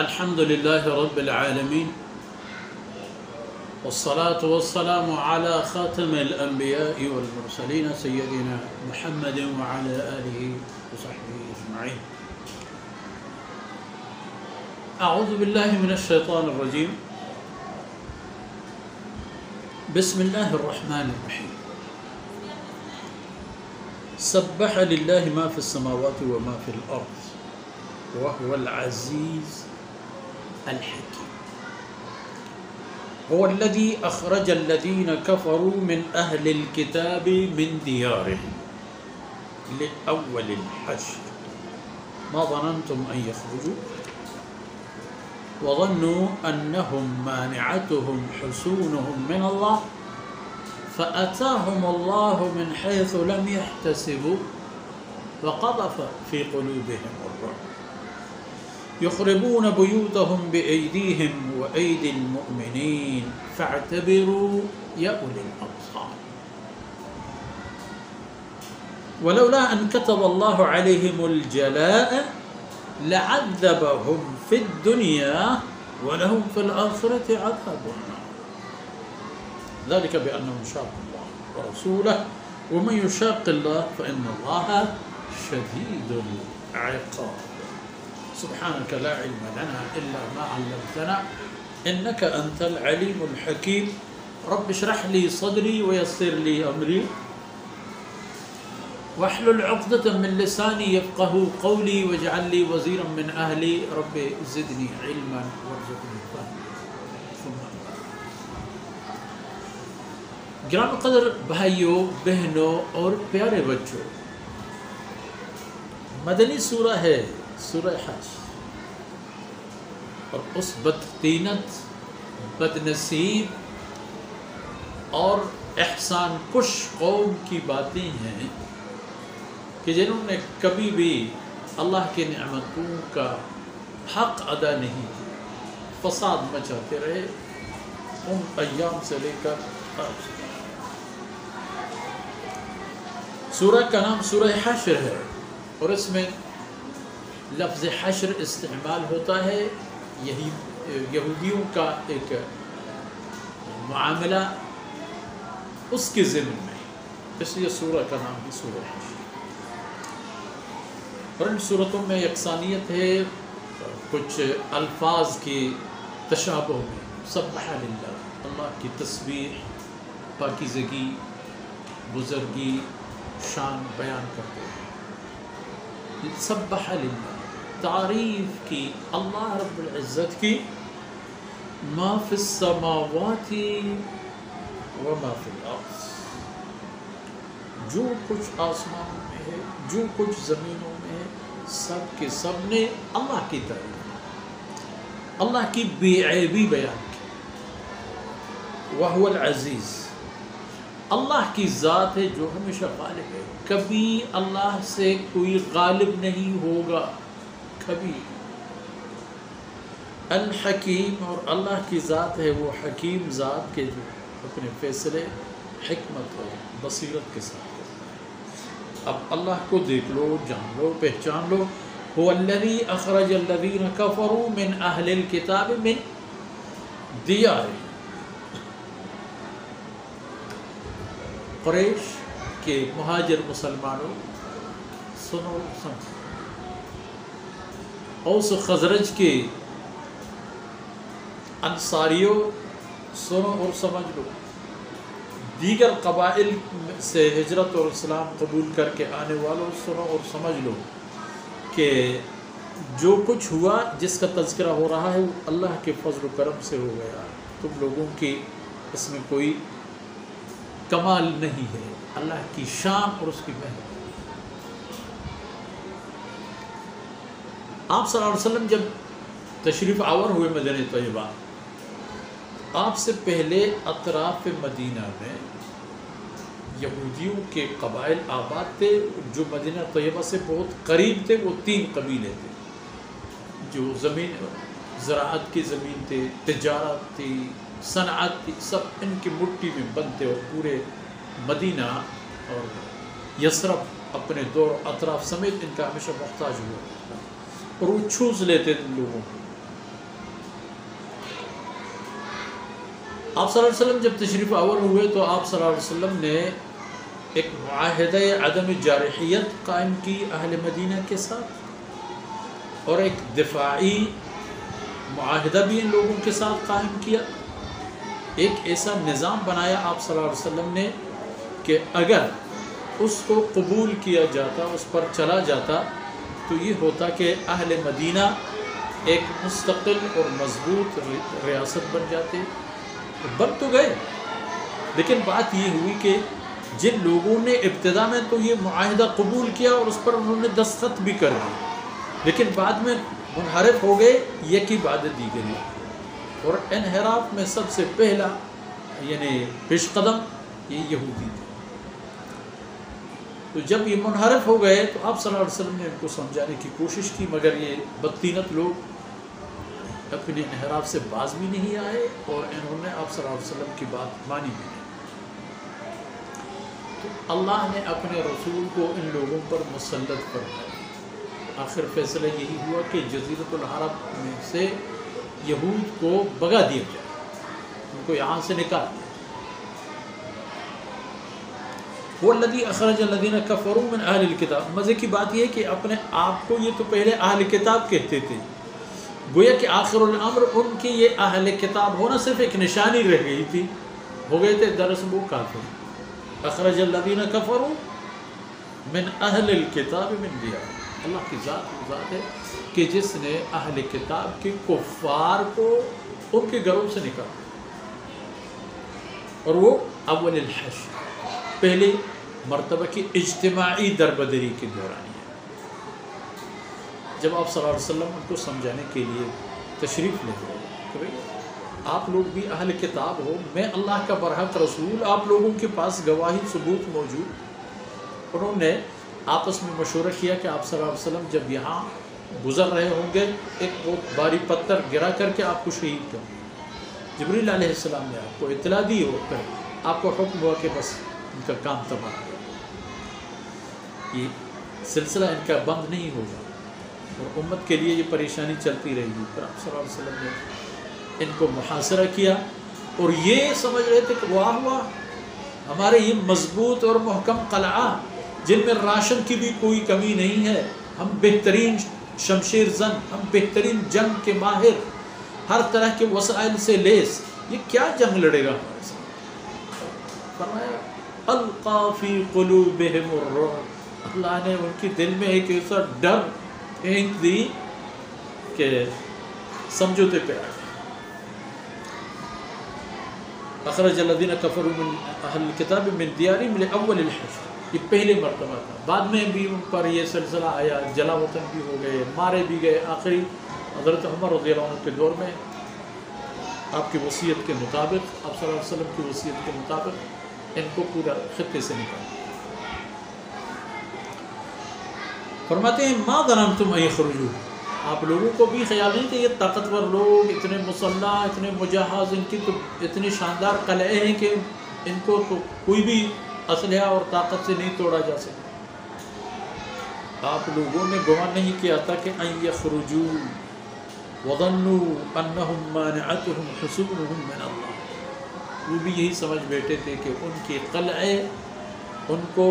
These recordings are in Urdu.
الحمد لله رب العالمين والصلاة والسلام على خاتم الأنبياء والمرسلين سيدنا محمد وعلى آله وصحبه أجمعين. أعوذ بالله من الشيطان الرجيم. بسم الله الرحمن الرحيم. سبح لله ما في السماوات وما في الأرض وهو العزيز الحكيم. هو الذي أخرج الذين كفروا من أهل الكتاب من ديارهم لأول الحشر ما ظننتم أن يخرجوا وظنوا أنهم مانعتهم حصونهم من الله فأتاهم الله من حيث لم يحتسبوا وقذف في قلوبهم الرعب يخربون بيوتهم بأيديهم وأيدي المؤمنين فاعتبروا يا أولي الأبصار. ولولا أن كتب الله عليهم الجلاء لعذبهم في الدنيا ولهم في الآخرة عذاب النار ذلك بأنهم شاقوا الله ورسوله ومن يشاق الله فإن الله شديد العقاب. سبحانك لا علم لنا إلا ما علمتنا إنك أنت العليم الحكيم. رب اشرح لي صدري ويسر لي أمري واحلل عقدة من لساني يفقه قولي واجعل لي وزيرا من أهلي رب زدني علما وارزقني فهما. گرامی قدر بھائیوں بہنوں اور پیارے بچوں، مدنی سورہ ہے سورہ حج، اور اس بدطینت بدنصیب اور احسان کش قوم کی باتیں ہیں کہ جنہوں نے کبھی بھی اللہ کی نعمتوں کا حق ادا نہیں کیا، فساد مچاتے رہے ان ایام سے لے کر آج. سورہ کا نام سورہ حشر ہے اور اس میں لفظ حشر استعمال ہوتا ہے یہی یہودیوں کا ایک معاملہ اس کے ضمن میں، اس لیے سورہ کا نام بھی سورہ حشر. اور ان صورتوں میں یکسانیت ہے، کچھ الفاظ کی تشابہ میں. سبح للہ، اللہ کی تسبیح، پاکیزگی، بزرگی، شان بیان کرتے ہیں. سبح للہ، تعریف کی اللہ رب العزت کی، ما فی السماوات وما فی الارض، جو کچھ آسمانوں میں ہے جو کچھ زمینوں میں ہے سب کے سب نے اللہ کی تعریف، اللہ کی بے عیبی بیان کی. وَهُوَ الْعَزِيزُ، اللہ کی ذات ہے جو ہمیشہ غالب ہے، کبھی اللہ سے کوئی غالب نہیں ہوگا کبھی. الحکیم، اور اللہ کی ذات ہے وہ حکیم ذات کے جو اپنے فیصلے حکمت اور بصیرت کے ساتھ کرتا ہے. اب اللہ کو دیکھ لو، جان لو، پہچان لو. هو الذی اخرج الذین کفروا من اہل الکتاب من دیارہم، قریش کے مہاجر مسلمانوں سنو سمجھو، اوس خزرج کے انصاریوں سنو اور سمجھ لو، دیگر قبائل سے ہجرت اور اسلام قبول کر کے آنے والوں سنو اور سمجھ لو کہ جو کچھ ہوا، جس کا تذکرہ ہو رہا ہے وہ اللہ کے فضل و کرم سے ہو گیا. تم لوگوں کی اس میں کوئی کمال نہیں ہے، اللہ کی شان اور اس کی مہربانی. آپ صلی اللہ علیہ وسلم جب تشریف آور ہوئے مدینہ طیبہ، آپ سے پہلے اطراف مدینہ میں یہودیوں کے قبائل آباد تھے جو مدینہ طیبہ سے بہت قریب تھے. وہ 3 قبیلے تھے جو زمین زراعت کی زمین تھے، تجارت تھی، صنعت تھی، سب ان کی مٹی میں بند تھے. اور پورے مدینہ اور یثرب اپنے دور اطراف سمیت ان کا ہمیشہ محتاج ہوا اور وہ چھوس لیتے تھے لوگوں کو. آپ صلی اللہ علیہ وسلم جب تشریف آور ہوئے تو آپ صلی اللہ علیہ وسلم نے ایک معاہدہ عدم جارحیت قائم کی اہل مدینہ کے ساتھ، اور ایک دفاعی معاہدہ بھی ان لوگوں کے ساتھ قائم کیا. ایک ایسا نظام بنایا آپ صلی اللہ علیہ وسلم نے کہ اگر اس کو قبول کیا جاتا، اس پر چلا جاتا، تو یہ ہوتا کہ اہل مدینہ ایک مستقل اور مضبوط ریاست بن جاتے. بن تو گئے، لیکن بات یہ ہوئی کہ جن لوگوں نے ابتدا میں تو یہ معاہدہ قبول کیا اور اس پر انہوں نے دستخط بھی کر دی، لیکن بعد میں منحرف ہو گئے، یکی بعد دیگری. اور انحراف میں سب سے پہلا یعنی پیش قدم یہ یہودی تھے. تو جب یہ منحرف ہو گئے تو آپ صلی اللہ علیہ وسلم نے ان کو سمجھانے کی کوشش کی، مگر یہ بدطینت لوگ اپنے انحراف سے باز بھی نہیں آئے اور انہوں نے آپ صلی اللہ علیہ وسلم کی بات مانی بھی نہیں. تو اللہ نے اپنے رسول کو ان لوگوں پر مسلط فرمایا. آخر فیصلہ یہی ہوا کہ جزیرۃ العرب میں سے یہود کو بھگا دیا جائے، ان کو یہاں سے نکال دیا. وَالَّذِي أَخْرَجَ الَّذِينَ كَفَرُوا مِنْ أَهْلِ الْكِتَابِ. مزے کی بات یہ ہے کہ اپنے آپ کو یہ تو پہلے اہل کتاب کہتے تھے، گویا کہ آخر الامر ان کی یہ اہل کتاب ہونا صرف ایک نشانی رہ گئی تھی، ہو گئے تھے دراصل وہ کافر. اخرج الذین کفروا من اہل الکتاب من دیارہم. اللہ کی ذات ہے کہ جس نے اہل کتاب کے کفار کو ان کے گھروں سے نکالا، اور وہ اول الحشر، پہلے مرتبہ کی اجتماعی دربدری کے دوران ہے. جب آپ صلی اللہ علیہ وسلم ان کو سمجھانے کے لیے تشریف لے گئے کہ بھئی آپ لوگ بھی اہل کتاب ہو، میں اللہ کا برحق رسول، آپ لوگوں کے پاس گواہی ثبوت موجود. انہوں نے آپس میں مشورہ کیا کہ آپ صلی اللہ علیہ وسلم جب یہاں گزر رہے ہوں گے ایک بہت بھاری پتھر گرا کر کے آپ کو شہید کر. جبریل علیہ السلام نے آپ کو اطلاع دی ہو کر آپ کو حکم ہوا کہ بس ان کا کام تباہ ہو. یہ سلسلہ ان کا بند نہیں ہوگا اور امت کے لیے یہ پریشانی چلتی رہے گی. پھر آپ صلی اللہ علیہ وسلم نے ان کو محاصرہ کیا اور یہ سمجھ رہے تھے کہ واہ واہ، ہمارے یہ مضبوط اور محکم قلعہ جن میں راشن کی بھی کوئی کمی نہیں ہے، ہم بہترین شمشیر زن، ہم بہترین جنگ کے ماہر، ہر طرح کے وسائل سے لیس، یہ کیا جنگ لڑے گا ہمارے ساتھ. فرمایا القا فی قلوبہم الرعب. اللہ نے ان کی دل میں ایک ایسا ڈر پھینک دی کہ سمجھوتے پہ آ گئے. اخرج الذین کفروا من اہل الکتاب من دیارہم لاول الحشر. یہ پہلے مرتبہ تھا، بعد میں بھی ان پر یہ سلسلہ آیا، جلا وطن بھی ہو گئے، مارے بھی گئے. آخری حضرت عمر رضی اللہ عنہ کے دور میں آپ کی وصیت کے مطابق، آپ صلی اللہ علیہ وسلم کی وصیت کے مطابق ان کو پورا خطے سے نکالا. فرماتے ہیں ما ظننتم ان یخرجوا. آپ لوگوں کو بھی خیال نہیں کہ یہ طاقتور لوگ، اتنے مسلح، اتنے مجہز، ان کی تو اتنی شاندار قلعے ہیں کہ ان کو تو کوئی بھی اسلحہ اور طاقت سے نہیں توڑا جا سکتا. آپ لوگوں نے گمان نہیں کیا تھا کہ ان یخرجوا وظنوا انہم مانعتہم حصونہم من اللہ. وہ بھی یہی سمجھ بیٹھے تھے کہ ان کے قلعے ان کو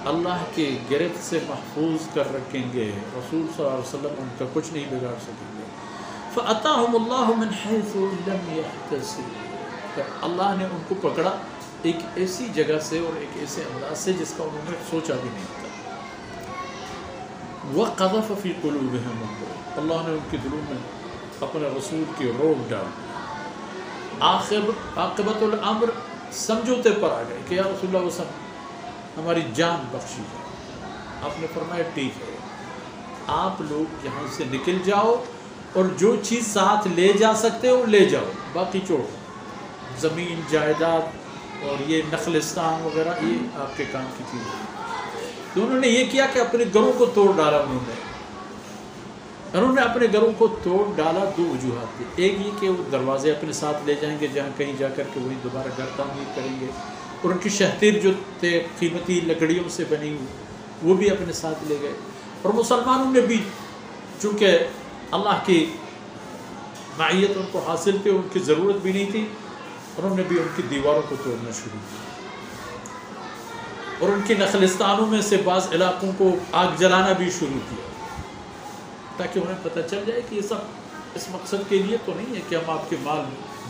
اللہ کے گرفت سے محفوظ کر رکھیں گے، رسول صلی اللہ علیہ وسلم ان کا کچھ نہیں بگاڑ سکیں گے. فَأَتَاهُمُ اللَّهُ مِنْ حَيْثُ لَمْ يَحْتَسِبُوا. اللہ نے ان کو پکڑا ایک ایسی جگہ سے اور ایک ایسے انداز سے جس کا انہوں نے سوچا بھی نہیں تھا. وَقَذَفَ فِي قُلُوبِهِمُ الرُّعْبَ. اللہ نے ان کے دلوں میں اپنے رسول کی روب ڈال. عاقبت الامر سمجھوتے پر آ گئے کہ یا رسول اللہ وسلم ہماری جان بخشی ہے. آپ نے فرمایا ٹھیک ہے، آپ لوگ یہاں سے نکل جاؤ اور جو چیز ساتھ لے جا سکتے ہو لے جاؤ، باقی چھوڑو. زمین جائیداد اور یہ نخلستان وغیرہ یہ آپ کے کام کی چیز ہے. تو انہوں نے یہ کیا کہ اپنے گھروں کو توڑ ڈالا. انہوں نے اپنے گھروں کو توڑ ڈالا. دو وجوہات تھی. ایک یہ کہ وہ دروازے اپنے ساتھ لے جائیں گے جہاں کہیں جا کر کے وہی دوبارہ گھر تعمیر کریں گے، اور ان کی شہتیر جو تھے قیمتی لکڑیوں سے بنی ہوئی وہ بھی اپنے ساتھ لے گئے. اور مسلمانوں نے بھی چونکہ اللہ کی معیت ان کو حاصل تھی، ان کی ضرورت بھی نہیں تھی، انہوں نے بھی ان کی دیواروں کو توڑنا شروع کیا اور ان کی نخلستانوں میں سے بعض علاقوں کو آگ جلانا بھی شروع کیا، تاکہ انہیں پتہ چل جائے کہ یہ سب اس مقصد کے لیے تو نہیں ہے کہ ہم آپ کے مال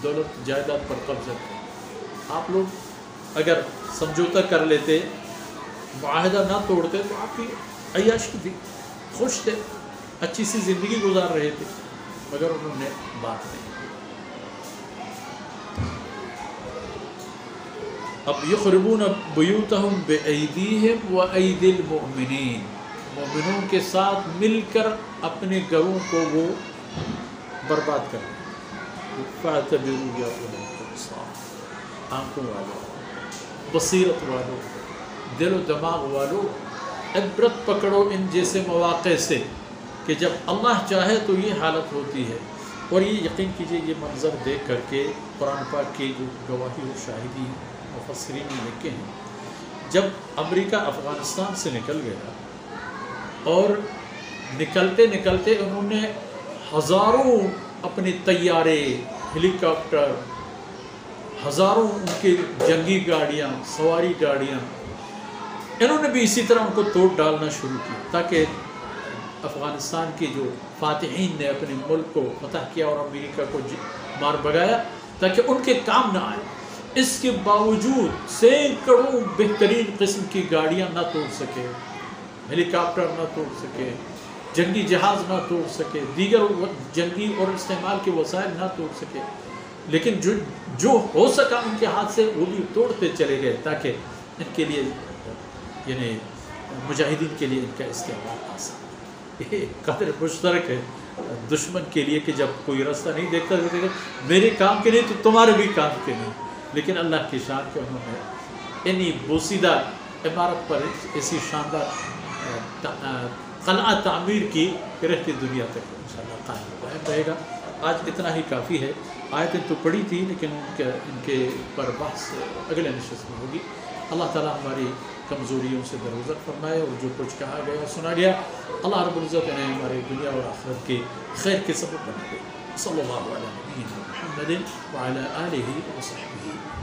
دولت جائیداد پر قبضہ کریں۔ آپ لوگ اگر سمجھوتا کر لیتے، معاہدہ نہ توڑتے تو آپ کی عیاشی تھی، خوش تھے، اچھی سی زندگی گزار رہے تھے، مگر انہوں نے بات نہیں۔ اب یخربون بیوتہم بایدیہم وایدی المؤمنین، مومنوں کے ساتھ مل کر اپنے گھروں کو وہ برباد کریں۔ فاعتبروا یا اولي الابصار، آنکھوں والو، بصیرت والو، دل و دماغ والو، عبرت پکڑو ان جیسے مواقع سے کہ جب اللہ چاہے تو یہ حالت ہوتی ہے۔ اور یہ یقین کیجئے، یہ منظر دیکھ کر کے قرآن پاک کی جو گواہی و شاہدی مفسرین نے لکھے ہیں، جب امریکہ افغانستان سے نکل گیا اور نکلتے نکلتے انہوں نے ہزاروں اپنے طیارے، ہیلی کاپٹر، ہزاروں ان کے جنگی گاڑیاں، سواری گاڑیاں، انہوں نے بھی اسی طرح ان کو توڑ ڈالنا شروع کیا، تاکہ افغانستان کے جو فاتحین نے اپنے ملک کو فتح کیا اور امریکہ کو مار بھگایا، تاکہ ان کے کام نہ آئے۔ اس کے باوجود سینکڑوں بہترین قسم کی گاڑیاں نہ توڑ سکے، ہیلی کاپٹر نہ توڑ سکے، جنگی جہاز نہ توڑ سکے، دیگر جنگی اور استعمال کے وسائل نہ توڑ سکے، لیکن جو ہو سکا ان کے ہاتھ سے وہ بھی توڑتے چلے گئے، تاکہ ان کے لیے، یعنی مجاہدین کے لیے ان کا استعمال آسان۔ یہ قدر مشترک ہے دشمن کے لیے کہ جب کوئی راستہ نہیں دیکھتا میرے کام کے نہیں تو تمہارے بھی کام کے نہیں، لیکن اللہ کی شان کے انہوں نے انہی بوسیدہ عمارت پر ایسی شاندار قلعہ تعمیر کی کہ رہتی دنیا تک انشاءاللہ قائم رہے گا۔ آج اتنا ہی کافی ہے، آیتیں تو پڑھی تھی لیکن ان کے پر بحث اگلے نشست میں ہوگی۔ اللہ تعالیٰ ہماری کمزوریوں سے درگزر فرمائے، اور جو کچھ کہا گیا سنا گیا اللہ رب العزت نے ہمارے دنیا اور آخرت کے خیر کے سبب بنا دے۔ صلی اللہ علیہ وسلم محمد وعلی آلہ وصحبہ۔